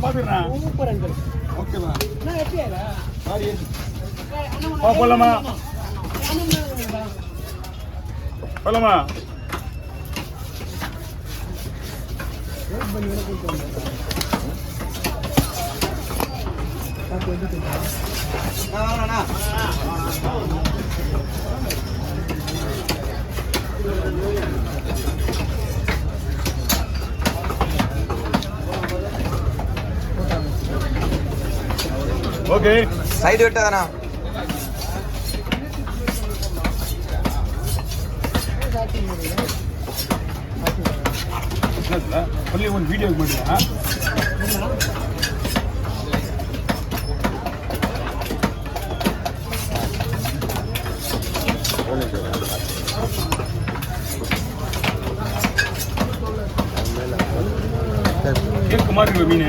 நான் பாத்துக்கிறேன். Super uncle. ஓகேவா? நான் எப்படியா சாரி. போலாமா? போலாமா? ஓகே சைடு விட்டாதானா ஒன்லி ஒன் வீடியோ பண்ணியா? கேக்கு மாதிரி மீன்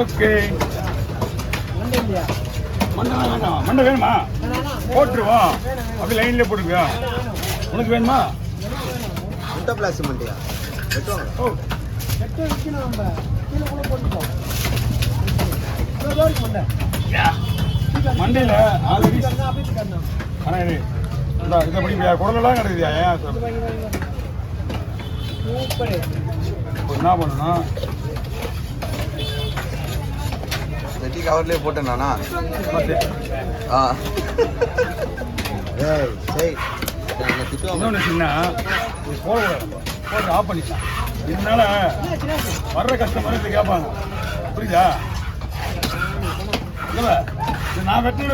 ஓகே. மண்டை வேண்டாம். மண்டை வேணுமா? போட்டுருவோம். அப்படி லைன்ல போடுங்க. உனக்கு வேணுமா? முட்டை பிளாஸ் மண்டியா ஓ மண்டையில் ஆல்ரெடி ஆனால் இது இந்த இதை படிப்பியா குடலெல்லாம் கிடைக்குதியா? ஏன் இப்போ என்ன பண்ணணும்? வெட்டி கவர்லேயே போட்டேன் நானா? ஆ சரி இன்னொன்று சின்ன இது போடக்கூடாது. போட்டு ஆஃப் பண்ணிக்கலாம். இதனால வர்ற கஸ்டமர் இதை கேட்பாங்க. புரியுதா? இல்லை நான் வெட்டின